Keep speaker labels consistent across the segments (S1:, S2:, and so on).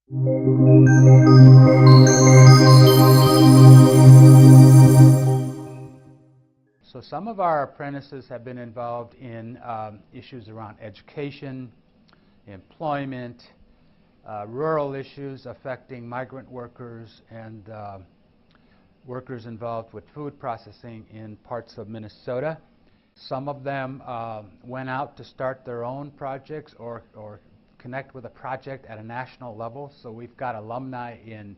S1: So some of our apprentices have been involved in issues around education, employment, rural issues affecting migrant workers and workers involved with food processing in parts of Minnesota. Some of them went out to start their own projects or connect with a project at a national level. So we've got alumni in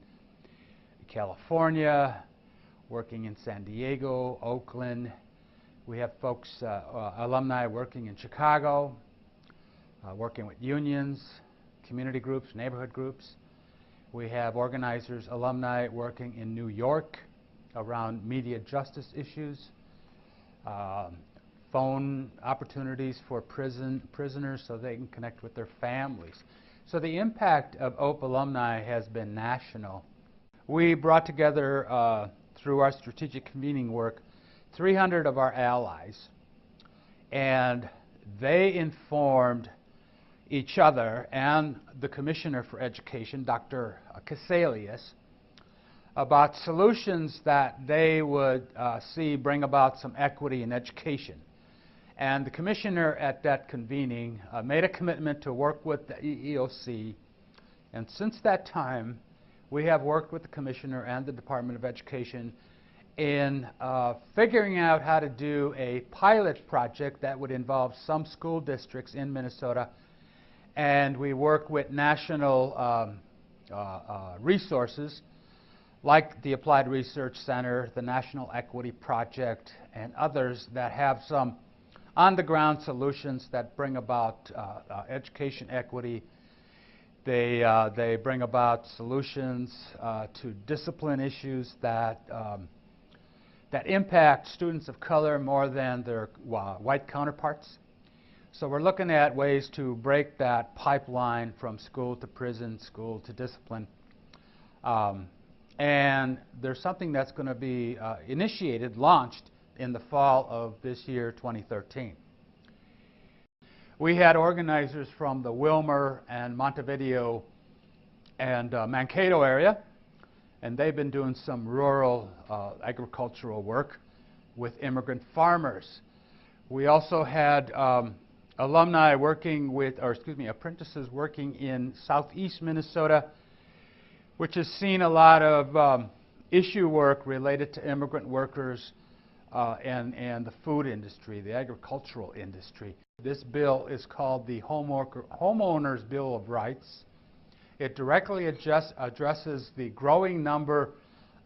S1: California, working in San Diego, Oakland. We have folks, alumni working in Chicago, working with unions, community groups, neighborhood groups. We have organizers, alumni working in New York around media justice issues, phone opportunities for prisoners so they can connect with their families. So the impact of OPE alumni has been national. We brought together, through our strategic convening work, 300 of our allies, and they informed each other and the Commissioner for Education, Dr. Casalius, about solutions that they would see bring about some equity in education. And the Commissioner at that convening made a commitment to work with the EEOC, and since that time we have worked with the Commissioner and the Department of Education in figuring out how to do a pilot project that would involve some school districts in Minnesota, and we work with national resources like the Applied Research Center, the National Equity Project, and others that have some on-the-ground solutions that bring about education equity. They bring about solutions to discipline issues that impact students of color more than their white counterparts. So we're looking at ways to break that pipeline from school to prison, school to discipline. And there's something that's going to be initiated, launched in the fall of this year, 2013. We had organizers from the Wilmer and Montevideo and Mankato area, and they've been doing some rural agricultural work with immigrant farmers. We also had alumni working with, or excuse me, apprentices working in southeast Minnesota, which has seen a lot of issue work related to immigrant workers and the food industry, the agricultural industry. This bill is called the Homeowners Bill of Rights. It directly addresses the growing number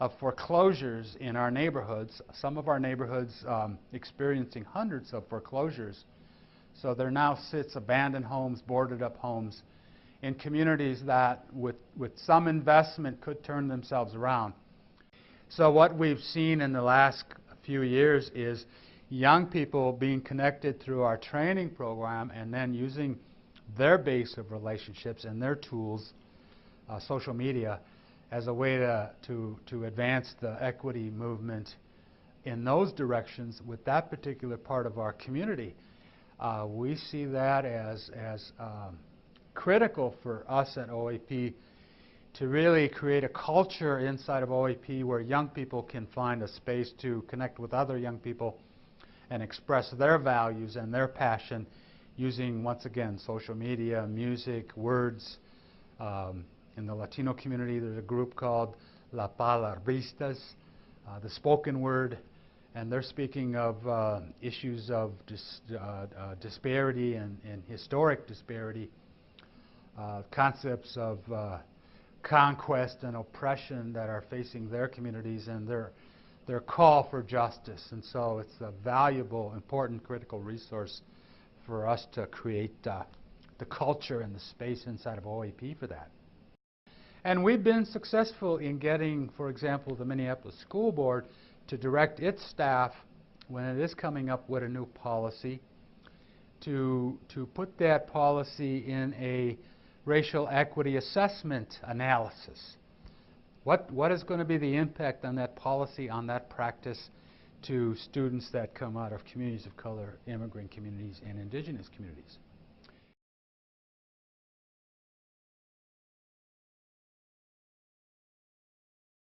S1: of foreclosures in our neighborhoods. Some of our neighborhoods experiencing hundreds of foreclosures. So there now sits abandoned homes, boarded up homes in communities that with some investment could turn themselves around. So what we've seen in the last few years is young people being connected through our training program and then using their base of relationships and their tools, social media, as a way to advance the equity movement in those directions with that particular part of our community. We see that as critical for us at OAP to really create a culture inside of OAP where young people can find a space to connect with other young people and express their values and their passion using, once again, social media, music, words. In the Latino community, there's a group called La Palabristas, the spoken word, and they're speaking of issues of disparity and historic disparity, concepts of conquest and oppression that are facing their communities and their call for justice. And so it's a valuable, important, critical resource for us to create the culture and the space inside of OAP for that. And we've been successful in getting, for example, the Minneapolis School Board to direct its staff, when it is coming up with a new policy, to put that policy in a racial equity assessment analysis. What is going to be the impact on that policy, on that practice to students that come out of communities of color, immigrant communities, and indigenous communities?